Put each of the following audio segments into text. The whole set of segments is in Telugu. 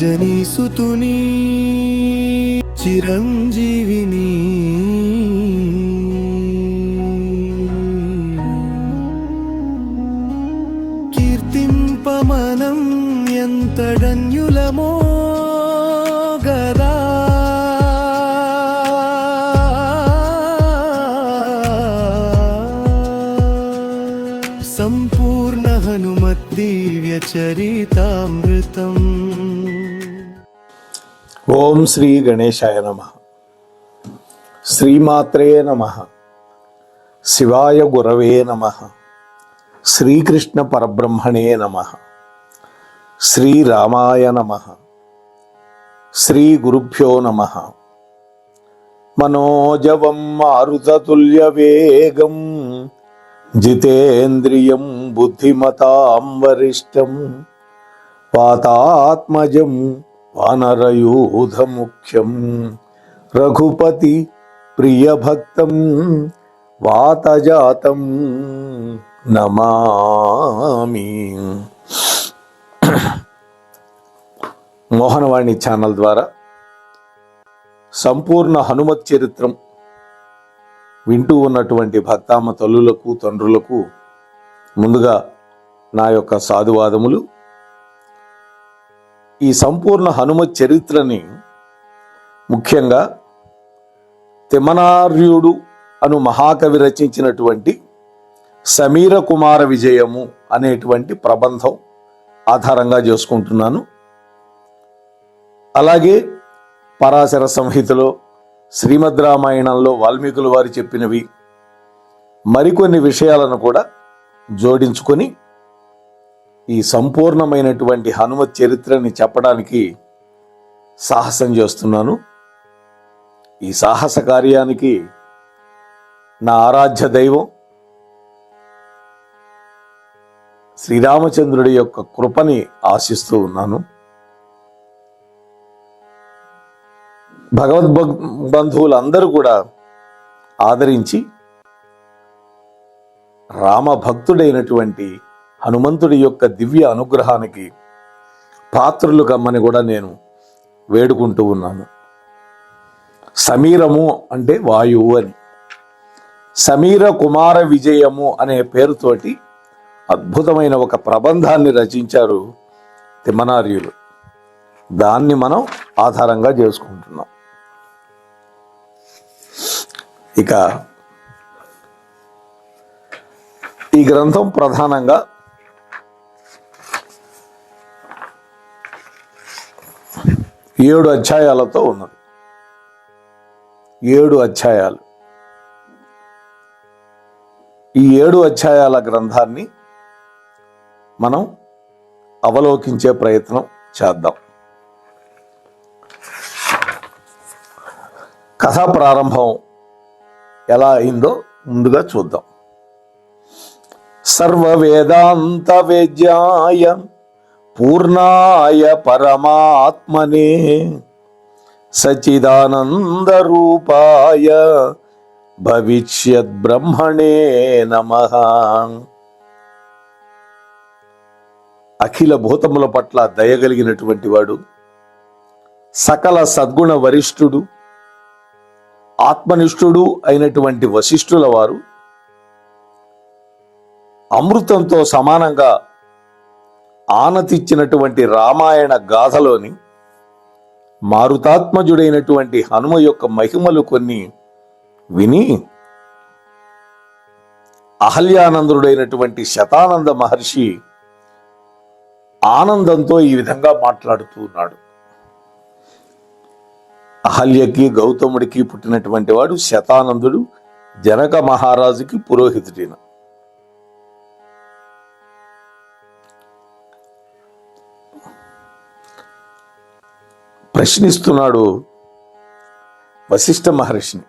అంజనీసుతుని చిరంజీవిని కీర్తింపమనం ఎంతడన్యులమో గదా సంపూర్ణ హనుమత్ దివ్య చరితామృతం. ఓం శ్రీ గణేశాయ నమః. శ్రీమాత్రే నమః. శివాయ గురవే నమః. శ్రీకృష్ణ పరబ్రహ్మణే నమః. శ్రీరామాయ నమః. శ్రీ గురుభ్యో నమః. మనోజవం మారుతతుల్య వేగం జితేంద్రియం బుద్ధిమతాం వరిష్టం వాతాత్మజం వానరయూధముఖ్యం రఘుపతి ప్రియభక్తం వాతజాతం నమామి. మోహనవాణి ఛానల్ ద్వారా సంపూర్ణ హనుమత్ చరిత్రం వింటూ ఉన్నటువంటి భక్తామ తల్లులకు తండ్రులకు ముందుగా నా యొక్క సాధువాదములు. ఈ సంపూర్ణ హనుమత్ చరిత్రని ముఖ్యంగా తిమ్మనార్యుడు అను మహాకవి రచించినటువంటి సమీర కుమార విజయము అనేటువంటి ప్రబంధం ఆధారంగా చేసుకుంటున్నాను. అలాగే పరాశర సంహితలో, శ్రీమద్ రామాయణంలో వాల్మీకుల వారు చెప్పినవి మరికొన్ని విషయాలను కూడా జోడించుకొని ఈ సంపూర్ణమైనటువంటి హనుమత్ చరిత్రని చెప్పడానికి సాహసం చేస్తున్నాను. ఈ సాహస కార్యానికి నా ఆరాధ్య దైవం శ్రీరామచంద్రుడి యొక్క కృపని ఆశిస్తూ ఉన్నాను. భగవద్బంధువులందరూ కూడా ఆదరించి రామభక్తుడైనటువంటి హనుమంతుడి యొక్క దివ్య అనుగ్రహానికి పాత్రులు కమ్మని కూడా నేను వేడుకుంటూ ఉన్నాను. సమీరము అంటే వాయువు అని, సమీర కుమార విజయము అనే పేరుతోటి అద్భుతమైన ఒక ప్రబంధాన్ని రచించారు తిమ్మనార్యులు. దాన్ని మనం ఆధారంగా చేసుకుంటున్నాం. ఇక ఈ గ్రంథం ప్రధానంగా 7 అధ్యాయాలతో ఉన్నది. 7 అధ్యాయాలు. ఈ 7 అధ్యాయాల గ్రంథాన్ని మనం అవలోకించే ప్రయత్నం చేద్దాం. కథ ప్రారంభం ఎలా అయిందో ముందుగా చూద్దాం. సర్వ వేదాంత వేద్యాయ పూర్ణాయ పరమాత్మనే సచ్చిదానంద రూపాయ భవిష్యద్ బ్రహ్మణే నమః. అఖిల భూతముల పట్ల దయగలిగినటువంటి వాడు, సకల సద్గుణ వరిష్ఠుడు, ఆత్మనిష్ఠుడు అయినటువంటి వశిష్ఠుల వారు అమృతంతో సమానంగా ఆనతిచ్చినటువంటి రామాయణ గాథలోని మారుతాత్మజుడైనటువంటి హనుమ యొక్క మహిమలు కొన్ని విని అహల్యానందుడైనటువంటి శతానంద మహర్షి ఆనందంతో ఈ విధంగా మాట్లాడుతూ ఉన్నాడు. అహల్యకి గౌతముడికి పుట్టినటువంటి వాడు శతానందుడు, జనక మహారాజుకి పురోహితుడిన. ప్రశ్నిస్తున్నాడు వశిష్ఠ మహర్షిని.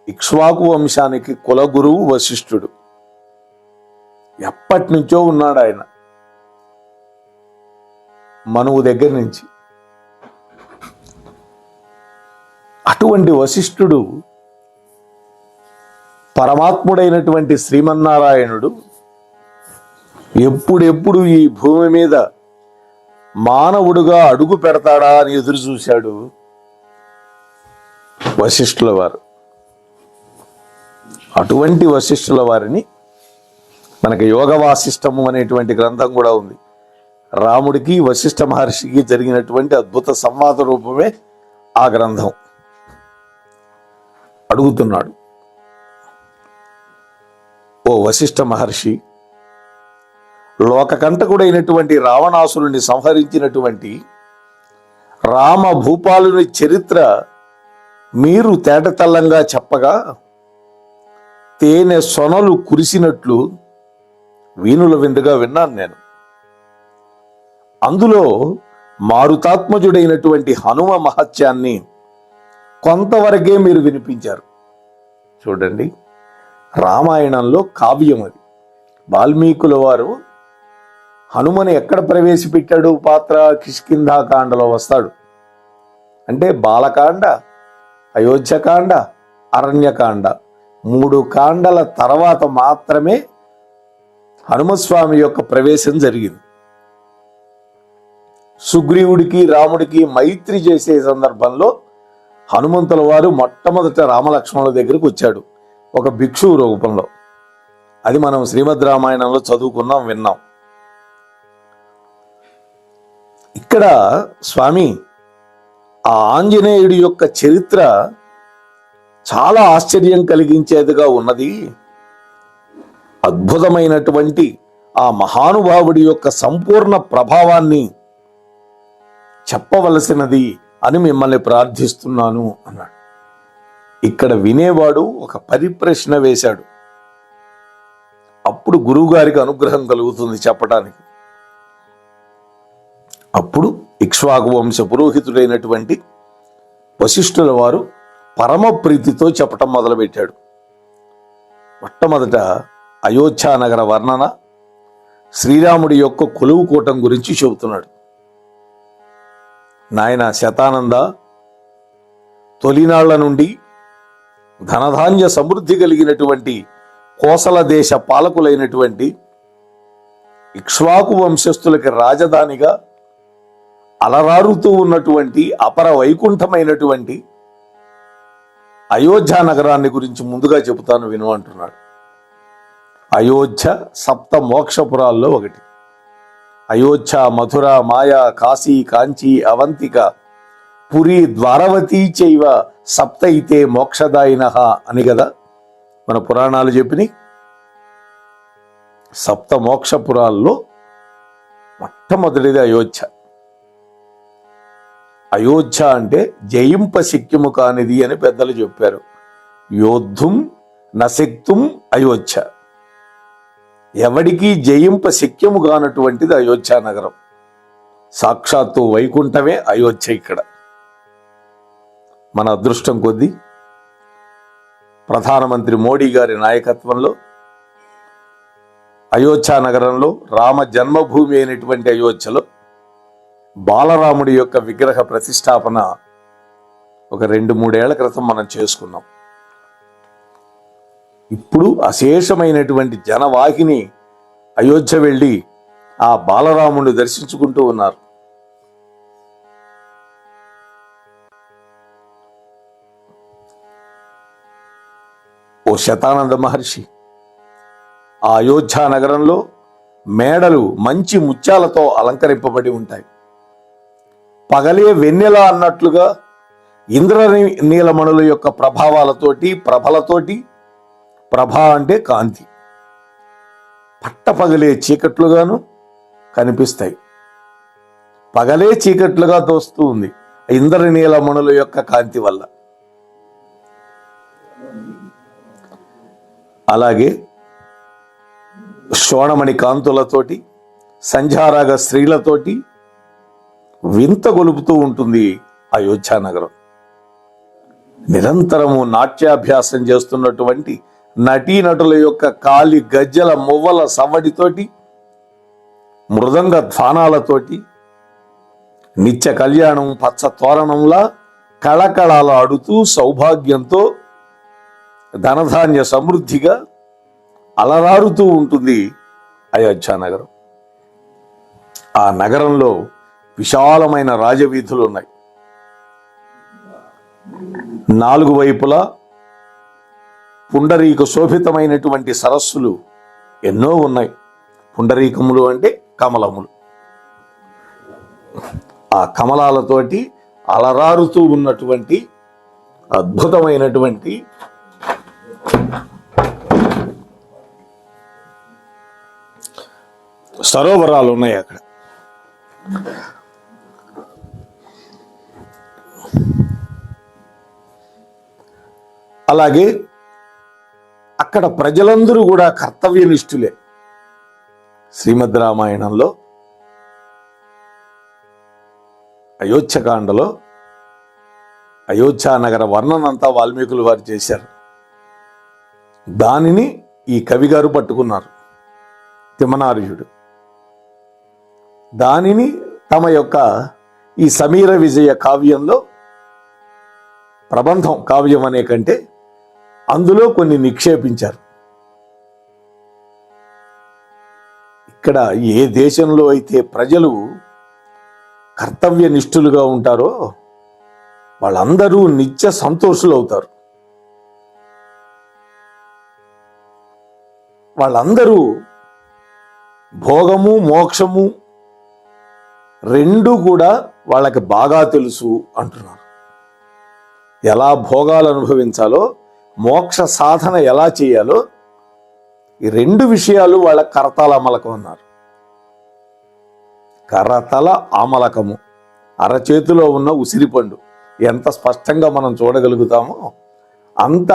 ఇక్ష్వాకు వంశానికి కులగురువు వశిష్ఠుడు. ఎప్పటి నుంచో ఉన్నాడు ఆయన, మనువు దగ్గర నుంచి. అటువంటి వశిష్ఠుడు పరమాత్ముడైనటువంటి శ్రీమన్నారాయణుడు ఎప్పుడెప్పుడు ఈ భూమి మీద మానవుడుగా అడుగు పెడతాడా అని ఎదురు చూశాడు వశిష్ఠుల వారు. అటువంటి వశిష్ఠుల వారిని మనకి యోగ వాసిష్టము అనేటువంటి గ్రంథం కూడా ఉంది. రాముడికి వశిష్ఠ మహర్షికి జరిగినటువంటి అద్భుత సంవాద రూపమే ఆ గ్రంథం. అడుగుతున్నాడు, ఓ వశిష్ఠ మహర్షి, లోకకంటకుడైనటువంటి రావణాసురుని సంహరించినటువంటి రామ భూపాలుని చరిత్ర మీరు తేటతెల్లంగా చెప్పగా తేనె సొనలు కురిసినట్లు వీణుల విందుగా విన్నాను నేను. అందులో మారుతాత్మజుడైనటువంటి హనుమ మహత్యాన్ని కొంతవరకే మీరు వినిపించారు. చూడండి, రామాయణంలో కావ్యం అది. వాల్మీకుల వారు హనుమని ఎక్కడ ప్రవేశపెట్టాడు పాత్ర? కిష్కింధాకాండలో వస్తాడు. అంటే బాలకాండ, అయోధ్యకాండ, అరణ్యకాండ 3 కాండల తర్వాత మాత్రమే హనుమస్వామి యొక్క ప్రవేశం జరిగింది. సుగ్రీవుడికి రాముడికి మైత్రి చేసే సందర్భంలో హనుమంతుల వారు మొట్టమొదట రామలక్ష్మణుల దగ్గరికి వచ్చాడు ఒక భిక్షువు రూపంలో. అది మనం శ్రీమద్ రామాయణంలో చదువుకున్నాం, విన్నాం. ఇక్కడ స్వామి ఆ ఆంజనేయుడి యొక్క చరిత్ర చాలా ఆశ్చర్యం కలిగించేదిగా ఉన్నది. అద్భుతమైనటువంటి ఆ మహానుభావుడి యొక్క సంపూర్ణ ప్రభావాన్ని చెప్పవలసినది అని మిమ్మల్ని ప్రార్థిస్తున్నాను అన్నాడు. ఇక్కడ వినేవాడు ఒక పరిప్రశ్న వేశాడు. అప్పుడు గురువుగారికి అనుగ్రహం కలుగుతుంది చెప్పడానికి. అప్పుడు ఇక్ష్వాకు వంశ పురోహితుడైనటువంటి వశిష్ఠుల వారు పరమ ప్రీతితో చెప్పటం మొదలుపెట్టాడు. మొట్టమొదట అయోధ్య నగర వర్ణన, శ్రీరాముడి యొక్క కొలువు కూటం గురించి చెబుతున్నాడు. నాయన శతానంద, తొలినాళ్ల నుండి ధనధాన్య సమృద్ధి కలిగినటువంటి కోసల దేశ పాలకులైనటువంటి ఇక్ష్వాకు వంశస్థులకి రాజధానిగా అలరారుతూ ఉన్నటువంటి అపర వైకుంఠమైనటువంటి అయోధ్య నగరాన్ని గురించి ముందుగా చెబుతాను విను అంటున్నాడు. అయోధ్య 7 మోక్షపురాల్లో ఒకటి. అయోధ్య, మధుర, మాయా, కాశీ, కాంచీ, అవంతిక, పురి, ద్వారవతీ చైవ సప్తైతే మోక్షదాయినః అని కదా మన పురాణాలు చెప్పినాయి. 7 మోక్షపురాల్లో మొట్టమొదటిది అయోధ్య. అయోధ్య అంటే జయింప శక్యము కానిది అని పెద్దలు చెప్పారు. యోద్ధుం నశక్తుం అయోధ్య. ఎవడికి జయింప శక్యము కానటువంటిది అయోధ్య నగరం. సాక్షాత్తు వైకుంఠమే అయోధ్య. ఇక్కడ మన అదృష్టం కొద్దీ ప్రధానమంత్రి మోడీ గారి నాయకత్వంలో అయోధ్య నగరంలో రామ జన్మభూమి అయినటువంటి అయోధ్యలో బాలరాముడి యొక్క విగ్రహ ప్రతిష్టాపన ఒక 2-3 ఏళ్ల క్రితం మనం చేసుకున్నాం. ఇప్పుడు అశేషమైనటువంటి జనవాహిని అయోధ్య వెళ్ళి ఆ బాలరాముడిని దర్శించుకుంటూ ఉన్నారు. ఓ శతానంద మహర్షి, ఆ అయోధ్య నగరంలో మేడలు మంచి ముత్యాలతో అలంకరింపబడి ఉంటాయి. పగలే వెన్నెల అన్నట్లుగా ఇంద్రనీలమణుల యొక్క ప్రభావాలతోటి, ప్రభలతోటి, ప్రభ అంటే కాంతి, పట్టపగలే చీకట్లుగాను కనిపిస్తాయి. పగలే చీకట్లుగా తోస్తూ ఉంది ఇంద్రనీలమణుల యొక్క కాంతి వల్ల. అలాగే శోణమణి కాంతులతోటి, సంధ్యారాగ స్త్రీలతోటి వింత గొలుపుతూ ఉంటుంది అయోధ్య నగరం. నిరంతరము నాట్యాభ్యాసం చేస్తున్నటువంటి నటీనటుల యొక్క కాలి గజ్జల మువ్వల సవ్వడితోటి, మృదంగ ధ్వానాలతోటి నిత్య కళ్యాణం పచ్చ తోరణంలా కళకళలాడుతూ సౌభాగ్యంతో ధనధాన్య సమృద్ధిగా అలరారుతూ ఉంటుంది అయోధ్య నగరం. ఆ నగరంలో విశాలమైన రాజవీధులు ఉన్నాయి. 4 వైపులా పుండరీక శోభితమైనటువంటి సరస్సులు ఎన్నో ఉన్నాయి. పుండరీకములు అంటే కమలములు. ఆ కమలాలతోటి అలరారుతూ ఉన్నటువంటి అద్భుతమైనటువంటి సరోవరాలు ఉన్నాయి అక్కడ. అలాగే అక్కడ ప్రజలందరూ కూడా కర్తవ్యనిష్ఠులే. శ్రీమద్ రామాయణంలో అయోధ్యకాండలో అయోధ్య నగర వర్ణనంతా వాల్మీకులు వారు చేశారు. దానిని ఈ కవి గారు పట్టుకున్నారు, తిమ్మనార్యుడు. దానిని తమ యొక్క ఈ సమీర విజయ కావ్యంలో, ప్రబంధం కావ్యం అనే కంటే అందులో కొన్ని నిక్షేపించారు. ఇక్కడ ఏ దేశంలో అయితే ప్రజలు కర్తవ్యనిష్ఠులుగా ఉంటారో వాళ్ళందరూ నిత్య సంతోషులు అవుతారు. వాళ్ళందరూ భోగము మోక్షము రెండు కూడా వాళ్ళకి బాగా తెలుసు అంటున్నారు. ఎలా భోగాలు అనుభవించాలో, మోక్ష సాధన ఎలా చేయాలో, ఈ 2 విషయాలు వాళ్ళ కరతల అమలకం అన్నారు. కరతల ఆమలకము, అరచేతిలో ఉన్న ఉసిరిపండు ఎంత స్పష్టంగా మనం చూడగలుగుతామో అంత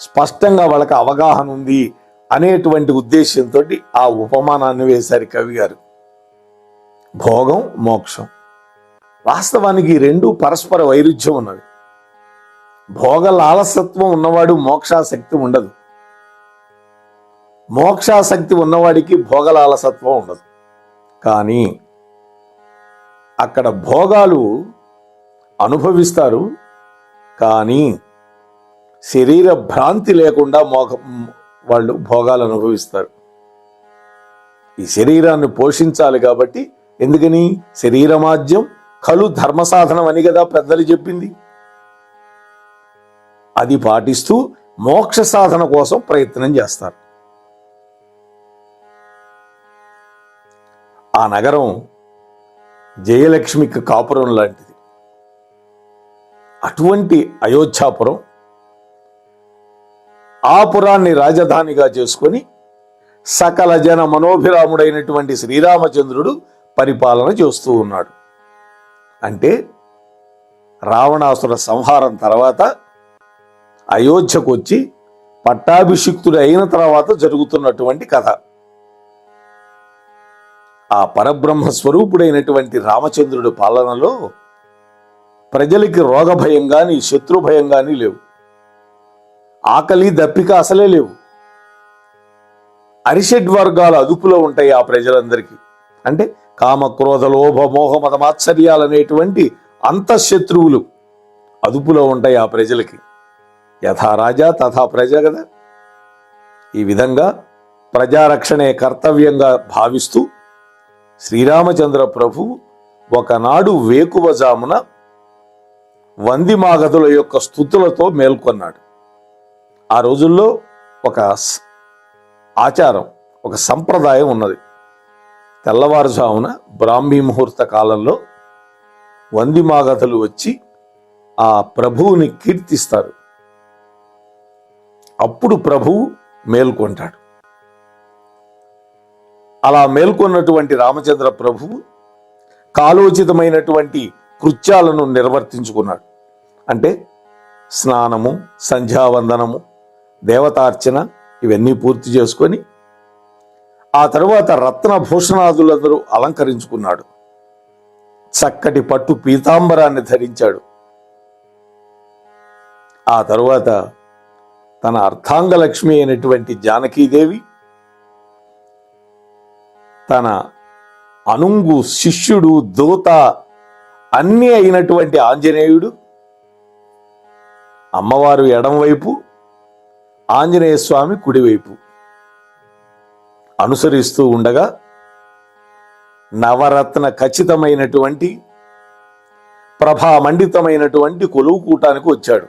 స్పష్టంగా వాళ్ళకి అవగాహన ఉంది అనేటువంటి ఉద్దేశంతో ఆ ఉపమానాన్ని వేశారు కవి గారు. భోగం మోక్షం, వాస్తవానికి ఈ 2 పరస్పర వైరుధ్యం ఉన్నవి. భోగ లాలసత్వం ఉన్నవాడు మోక్షాసక్తి ఉండదు, మోక్షాసక్తి ఉన్నవాడికి భోగ లాలసత్వం ఉండదు. కానీ అక్కడ భోగాలు అనుభవిస్తారు, కానీ శరీర భ్రాంతి లేకుండా వాళ్ళు భోగాలు అనుభవిస్తారు. ఈ శరీరాన్ని పోషించాలి కాబట్టి, ఎందుకని శరీరమాజ్యం ఖలు ధర్మ సాధనం అని కదా పెద్దలు చెప్పింది. అది పాటిస్తూ మోక్ష సాధన కోసం ప్రయత్నం చేస్తారు. ఆ నగరం జయలక్ష్మికి కాపురం లాంటిది. అటువంటి అయోధ్యాపురం, ఆ పురాన్ని రాజధానిగా చేసుకొని సకల జన మనోభిరాముడైనటువంటి శ్రీరామచంద్రుడు పరిపాలన చేస్తూ ఉన్నాడు. అంటే రావణాసుర సంహారం తర్వాత అయోధ్యకు వచ్చి పట్టాభిషిక్తుడు అయిన తర్వాత జరుగుతున్నటువంటి కథ. ఆ పరబ్రహ్మ స్వరూపుడైనటువంటి రామచంద్రుడి పాలనలో ప్రజలకి రోగ భయం గాని, శత్రు భయం గాని లేవు. ఆకలి దప్పిక అసలే లేవు. అరిషడ్వర్గాల అదుపులో ఉంటాయి ఆ ప్రజలందరికీ. అంటే కామ క్రోధ లోభ మోహ మత మాత్సర్యాలు అనేటువంటి అంతఃశత్రువులు అదుపులో ఉంటాయి ఆ ప్రజలకి. యథా రాజా తథా ప్రజ కదా. ఈ విధంగా ప్రజారక్షణే కర్తవ్యంగా భావిస్తూ శ్రీరామచంద్ర ప్రభు ఒకనాడు వేకువజామున వందిమాగధుల యొక్క స్తుతులతో మేల్కొన్నాడు. ఆ రోజుల్లో ఒక ఆచారం, ఒక సంప్రదాయం ఉన్నది. తెల్లవారుజామున బ్రాహ్మీ ముహూర్త కాలంలో వందిమాగధులు వచ్చి ఆ ప్రభువుని కీర్తిస్తారు. అప్పుడు ప్రభువు మేల్కొంటాడు. అలా మేల్కొన్నటువంటి రామచంద్ర ప్రభువు కాలోచితమైనటువంటి కృత్యాలను నిర్వర్తించుకున్నాడు. అంటే స్నానము, సంధ్యావందనము, దేవతార్చన ఇవన్నీ పూర్తి చేసుకొని ఆ తరువాత రత్నభూషణాదులందరూ అలంకరించుకున్నాడు. చక్కటి పట్టు పీతాంబరాన్ని ధరించాడు. ఆ తరువాత తన అర్ధాంగలక్ష్మి అయినటువంటి జానకీదేవి, తన అనుంగు శిష్యుడు, దూత అన్నీ అయినటువంటి ఆంజనేయుడు, అమ్మవారు ఎడంవైపు, ఆంజనేయ స్వామి కుడివైపు అనుసరిస్తూ ఉండగా నవరత్న ఖచ్చితమైనటువంటి ప్రభామండితమైనటువంటి కొలువు కూటానికి వచ్చాడు.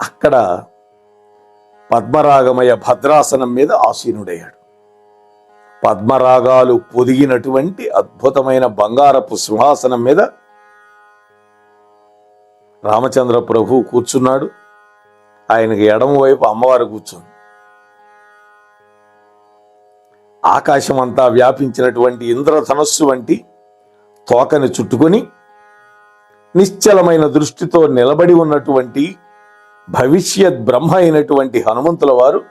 అక్కడ పద్మరాగమయ భద్రాసనం మీద ఆసీనుడయ్యాడు. పద్మరాగాలు పొదిగినటువంటి అద్భుతమైన బంగారపు సింహాసనం మీద రామచంద్ర ప్రభు కూర్చున్నాడు. ఆయనకి ఎడమ వైపు అమ్మవారు కూర్చుంది. ఆకాశం అంతా వ్యాపించినటువంటి ఇంద్రధనస్సు వంటి తోకని చుట్టుకొని నిశ్చలమైన దృష్టితో నిలబడి ఉన్నటువంటి భవిష్యత్ బ్రహ్మ అయినటువంటి హనుమంతుల వారు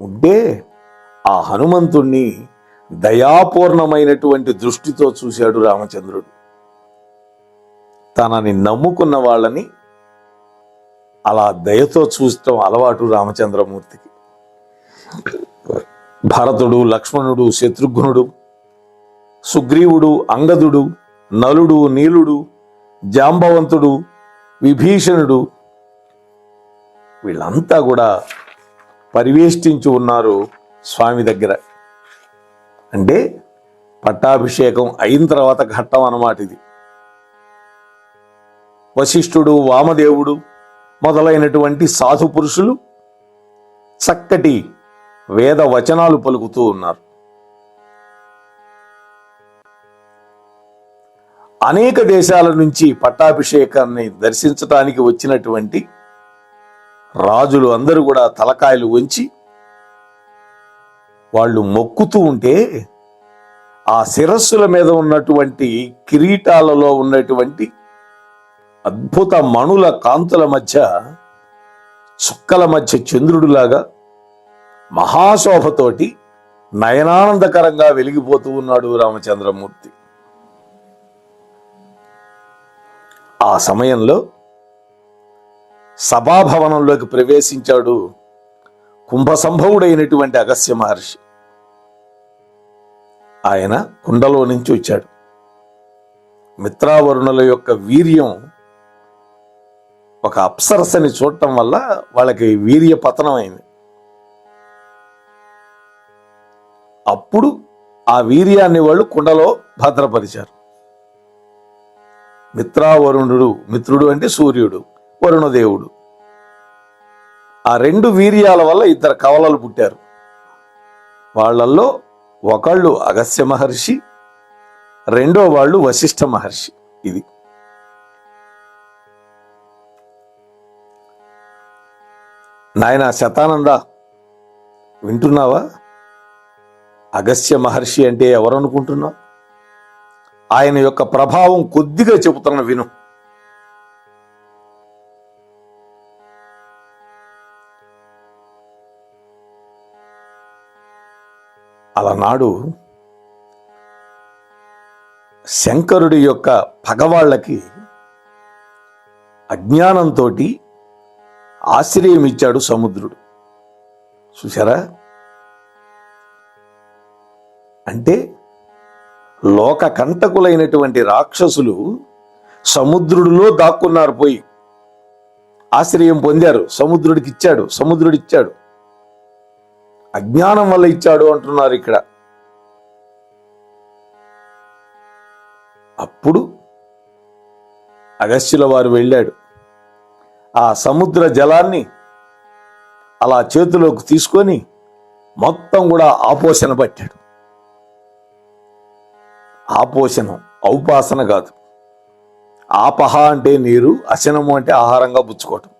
ఉంటే ఆ హనుమంతుణ్ణి దయాపూర్ణమైనటువంటి దృష్టితో చూశాడు రామచంద్రుడు. తనని నమ్ముకున్న వాళ్ళని అలా దయతో చూడటం అలవాటు రామచంద్రమూర్తికి. భరతుడు, లక్ష్మణుడు, శత్రుఘ్నుడు, సుగ్రీవుడు, అంగదుడు, నలుడు, నీలుడు, జాంబవంతుడు, విభీషణుడు వీళ్ళంతా కూడా పరివేష్టించి ఉన్నారు స్వామి దగ్గర. అంటే పట్టాభిషేకం అయిన తర్వాత ఘట్టం అన్నమాట ఇది. వశిష్ఠుడు, వామదేవుడు మొదలైనటువంటి సాధు పురుషులు చక్కటి వేద వచనాలు పలుకుతూ ఉన్నారు. అనేక దేశాల నుంచి పట్టాభిషేకాన్ని దర్శించడానికి వచ్చినటువంటి రాజులు అందరూ కూడా తలకాయలు వంచి వాళ్ళు మొక్కుతూ ఉంటే ఆ శిరస్సుల మీద ఉన్నటువంటి కిరీటాలలో ఉన్నటువంటి అద్భుత మణుల కాంతుల మధ్య, చుక్కల మధ్య చంద్రుడిలాగా మహాశోభతోటి నయనానందకరంగా వెలిగిపోతూ ఉన్నాడు రామచంద్రమూర్తి. ఆ సమయంలో సభాభవనంలోకి ప్రవేశించాడు కుంభసంభవుడైనటువంటి అగస్త్య మహర్షి. ఆయన కుండలో నుంచి వచ్చాడు. మిత్రావరుణుల యొక్క వీర్యం ఒక అప్సరసని చూడటం వల్ల వాళ్ళకి వీర్య పతనం అయింది. అప్పుడు ఆ వీర్యాన్ని వాళ్ళు కుండలో భద్రపరిచారు. మిత్రావరుణుడు, మిత్రుడు అంటే సూర్యుడు, వరుణదేవుడు, ఆ రెండు వీర్యాల వల్ల ఇద్దరు కవలలు పుట్టారు. వాళ్ళల్లో ఒకళ్ళు అగస్త్య మహర్షి, రెండో వాళ్ళు వశిష్ఠ మహర్షి. ఇది నాయన శతానంద, వింటున్నావా? అగస్త్య మహర్షి అంటే ఎవరు అనుకుంటున్నావు? ఆయన యొక్క ప్రభావం కొద్దిగా చెబుతున్న విను. అలనాడు శంకరుడి యొక్క పగవాళ్ళకి అజ్ఞానంతో ఆశ్రయం ఇచ్చాడు సముద్రుడు. చూసారా? అంటే లోక కంటకులైనటువంటి రాక్షసులు సముద్రుడిలో దాక్కున్నారు. పోయి ఆశ్రయం పొందారు. సముద్రుడికి ఇచ్చాడు, సముద్రుడు ఇచ్చాడు. అజ్ఞానం వల్ల ఇచ్చాడు అంటున్నారు ఇక్కడ. అప్పుడు అగస్త్యుల వారు వెళ్ళాడు. ఆ సముద్ర జలాన్ని అలా చేతిలోకి తీసుకొని మొత్తం కూడా ఆపోషణ పట్టాడు. ఆపోషణం, ఔపాసన కాదు. ఆపహ అంటే నీరు, అశనము అంటే ఆహారంగా పుచ్చుకోవటం.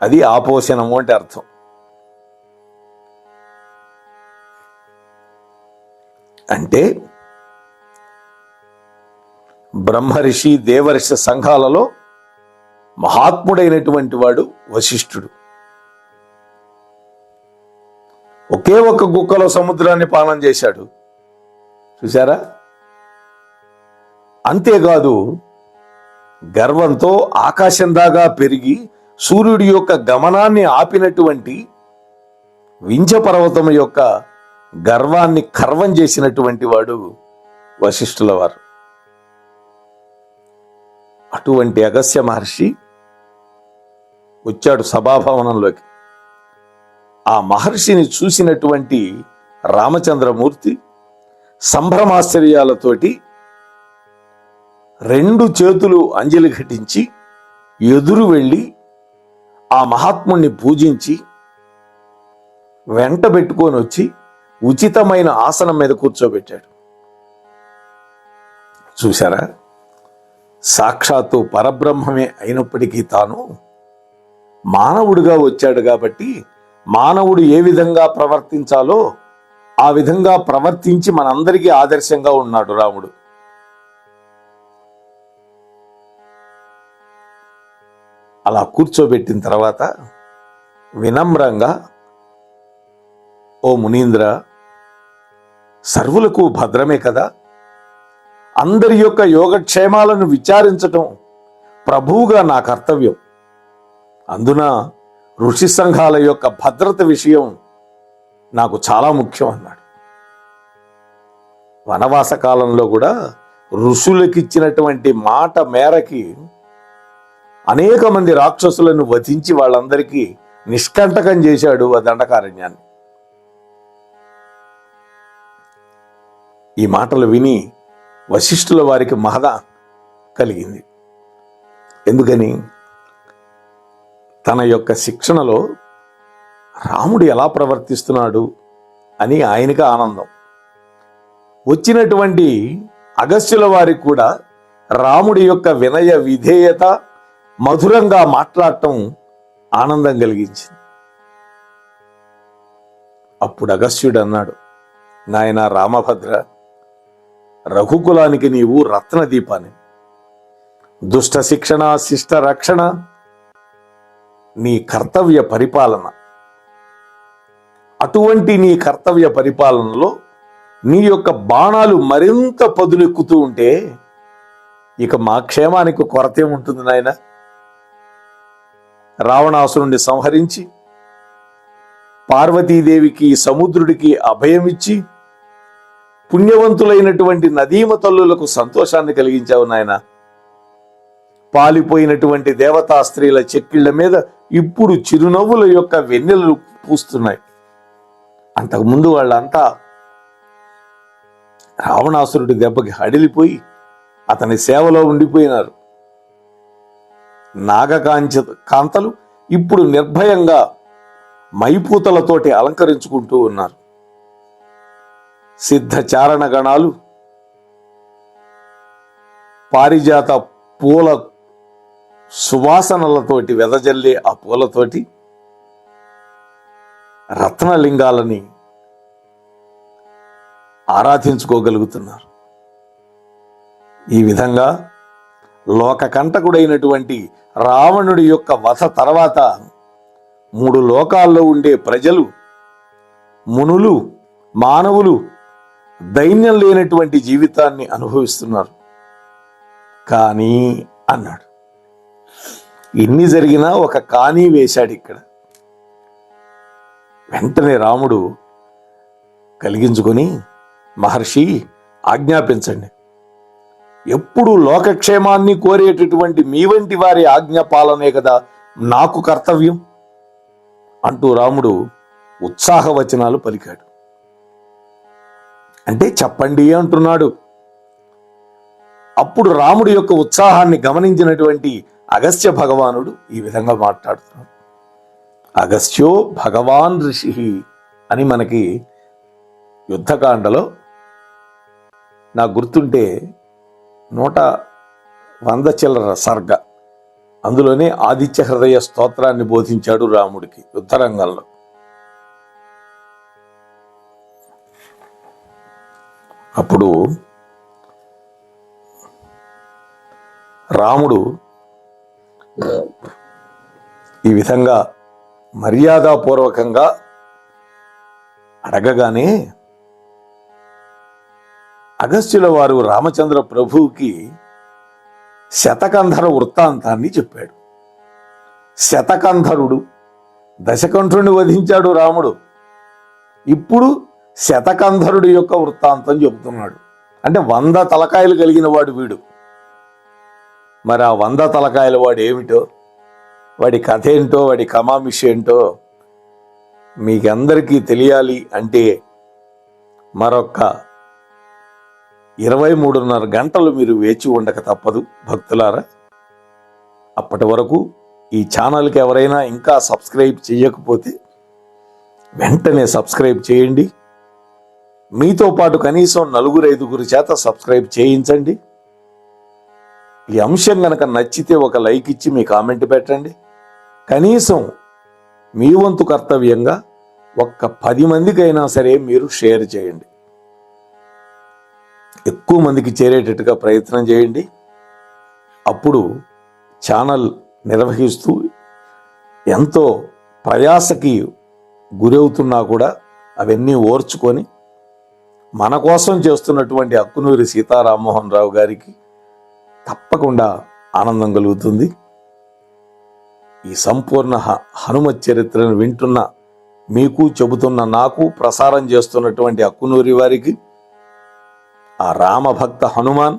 అది ఆపోషణము అంటే అర్థం. అంటే బ్రహ్మర్షి, దేవర్షి సంఘాలలో మహాత్ముడైనటువంటి వాడు వశిష్ఠుడు. ఒకే ఒక గుక్కలో సముద్రాన్ని పానం చేశాడు. చూసారా? అంతేకాదు, గర్వంతో ఆకాశం దాకా పెరిగి సూర్యుడి యొక్క గమనాన్ని ఆపినటువంటి వింధ్య పర్వతం యొక్క గర్వాన్ని ఖర్వం చేసినటువంటి వాడు వశిష్ఠుల వారు. అటువంటి అగస్త్య మహర్షి వచ్చాడు సభాభవనంలోకి. ఆ మహర్షిని చూసినటువంటి రామచంద్రమూర్తి సంభ్రమాశ్చర్యాలతోటి 2 చేతులు అంజలి ఘటించి ఎదురు వెళ్ళి ఆ మహాత్ముణ్ణి పూజించి వెంట పెట్టుకొని వచ్చి ఉచితమైన ఆసనం మీద కూర్చోబెట్టాడు. చూశారా, సాక్షాత్తు పరబ్రహ్మమే అయినప్పటికీ తాను మానవుడిగా వచ్చాడు కాబట్టి మానవుడు ఏ విధంగా ప్రవర్తించాలో ఆ విధంగా ప్రవర్తించి మనందరికీ ఆదర్శంగా ఉన్నాడు రాముడు. అలా కూర్చోబెట్టిన తర్వాత వినమ్రంగా, ఓ మునీంద్ర, సర్వులకు భద్రమే కదా, అందరి యొక్క యోగక్షేమాలను విచారించటం ప్రభువుగా నా కర్తవ్యం. అందున ఋషి సంఘాల యొక్క భద్రత విషయం నాకు చాలా ముఖ్యం అన్నాడు. వనవాస కాలంలో కూడా ఋషులకిచ్చినటువంటి మాట మేరకి అనేక మంది రాక్షసులను వధించి వాళ్ళందరికీ నిష్కంటకం చేశాడు ఆ దండకారణ్యాన్ని. ఈ మాటలు విని వశిష్ఠుల వారికి మహద కలిగింది. ఎందుకని? తన యొక్క శిక్షణలో రాముడు ఎలా ప్రవర్తిస్తున్నాడు అని ఆయనకి ఆనందం. వచ్చినటువంటి అగస్త్యుల వారికి కూడా రాముడి యొక్క వినయ విధేయత, మధురంగా మాట్లాడటం ఆనందం కలిగించింది. అప్పుడు అగస్త్యుడు అన్నాడు, నాయన రామభద్ర, రఘుకులానికి నీవు రత్నదీపాన్ని, దుష్ట శిక్షణ, శిష్ట రక్షణ నీ కర్తవ్య పరిపాలన. అటువంటి నీ కర్తవ్య పరిపాలనలో నీ యొక్క బాణాలు మరింత పదులెక్కుతూ ఉంటే ఇక మా క్షేమానికి కొరతే ఉంటుంది నాయన. రావణాసురుణ్ణి సంహరించి పార్వతీదేవికి, సముద్రుడికి అభయమిచ్చి పుణ్యవంతులైనటువంటి నదీమ తల్లులకు సంతోషాన్ని కలిగించావు నాయన. పాలిపోయినటువంటి దేవతా స్త్రీల చెక్కిళ్ల మీద ఇప్పుడు చిరునవ్వుల యొక్క వెన్నెలలు పూస్తున్నాయి. అంతకుముందు వాళ్ళంతా రావణాసురుడి దెబ్బకి హడిలిపోయి అతని సేవలో ఉండిపోయినారు. కాంతలు ఇప్పుడు నిర్భయంగా మైపూతలతోటి అలంకరించుకుంటూ ఉన్నారు. సిద్ధ చారణ గణాలు పారిజాత పూల సువాసనలతోటి వెదజల్లే ఆ పూలతోటి రత్నలింగాలని ఆరాధించుకోగలుగుతున్నారు. ఈ విధంగా లోకకంటకుడైనటువంటి రావణుడి యొక్క వధ తర్వాత 3 లోకాల్లో ఉండే ప్రజలు, మునులు, మానవులు దైన్యం లేనటువంటి జీవితాన్ని అనుభవిస్తున్నారు. కానీ అన్నాడు, ఎన్ని జరిగినా ఒక కానీ వేశాడు ఇక్కడ. వెంటనే రాముడు కలిగించుకొని, మహర్షి ఆజ్ఞాపించండి, ఎప్పుడు లోకక్షేమాన్ని కోరేటటువంటి మీ వంటి వారి ఆజ్ఞ పాలనే కదా నాకు కర్తవ్యం అంటూ రాముడు ఉత్సాహవచనాలు పలికాడు. అంటే చెప్పండి అంటున్నాడు. అప్పుడు రాముడి యొక్క ఉత్సాహాన్ని గమనించినటువంటి అగస్త్య భగవానుడు ఈ విధంగా మాట్లాడుతున్నాడు. అగస్త్యో భగవాన్ ఋషి అని మనకి యుద్ధకాండలో నాకు గుర్తుంటే 100 చిల్లర సర్గ, అందులోనే ఆదిత్య హృదయ స్తోత్రాన్ని బోధించాడు రాముడికి యుద్ధరంగంలో. అప్పుడు రాముడు ఈ విధంగా మర్యాదపూర్వకంగా అడగగానే అగస్త్యుల వారు రామచంద్ర ప్రభువుకి శతకంధర వృత్తాంతాన్ని చెప్పాడు. శతకంధరుడు దశకంఠుడిని వధించాడు రాముడు. ఇప్పుడు శతకంధరుడి యొక్క వృత్తాంతం చెబుతున్నాడు. అంటే 100 తలకాయలు కలిగిన వాడు వీడు. మరి ఆ 100 తలకాయల వాడు ఏమిటో, వాడి కథ ఏంటో, వాడి కమామిషి ఏంటో మీకందరికీ తెలియాలి అంటే మరొక్క 23:30 గంటలు మీరు వేచి ఉండక తప్పదు భక్తులారా. అప్పటి వరకు ఈ ఛానల్కి ఎవరైనా ఇంకా సబ్స్క్రైబ్ చేయకపోతే వెంటనే సబ్స్క్రైబ్ చేయండి. మీతో పాటు కనీసం 4-5 చేత సబ్స్క్రైబ్ చేయించండి. ఈ అంశం గనక నచ్చితే ఒక లైక్ ఇచ్చి మీ కామెంట్ పెట్టండి. కనీసం మీ వంతు కర్తవ్యంగా ఒక్క 10 మందికైనా సరే మీరు షేర్ చేయండి. ఎక్కువ మందికి చేరేటట్టుగా ప్రయత్నం చేయండి. అప్పుడు ఛానల్ నిర్వహిస్తూ ఎంతో ప్రయాసకి గురవుతున్నా కూడా అవన్నీ ఓర్చుకొని మన కోసం చేస్తున్నటువంటి అక్కునూరి సీతారామ్మోహన్ రావు గారికి తప్పకుండా ఆనందం కలుగుతుంది. ఈ సంపూర్ణ హనుమత్ చరిత్రను వింటున్న మీకు, చెబుతున్న నాకు, ప్రసారం చేస్తున్నటువంటి అక్కునూరి వారికి ఆ రామభక్త హనుమాన్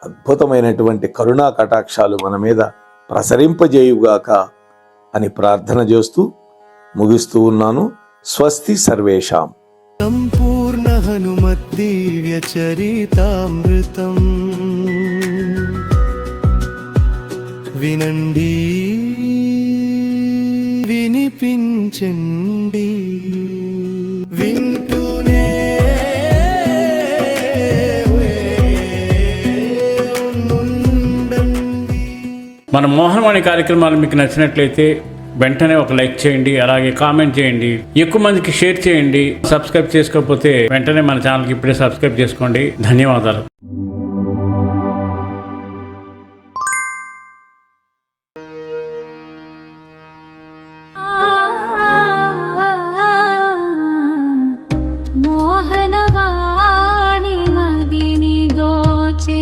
అద్భుతమైనటువంటి కరుణా కటాక్షాలు మన మీద ప్రసరింపజేయుగాక అని ప్రార్థన చేస్తూ ముగిస్తూ ఉన్నాను. స్వస్తి సర్వేషాం. సంపూర్ణ హనుమత్ దివ్య చరితామృతం వినండి, వినిపించండి, వింటూనే ఉండండి. మన మోహనవాణి కార్యక్రమాలు మీకు నచ్చినట్లయితే వెంటనే ఒక లైక్ చేయండి, అలాగే కామెంట్ చేయండి, ఎక్కువ మందికి షేర్ చేయండి. సబ్స్క్రైబ్ చేసుకోకపోతే వెంటనే మన ఛానల్కి ఇప్పుడే సబ్స్క్రైబ్ చేసుకోండి. ధన్యవాదాలు. మోహనవాణి మదిని దోచే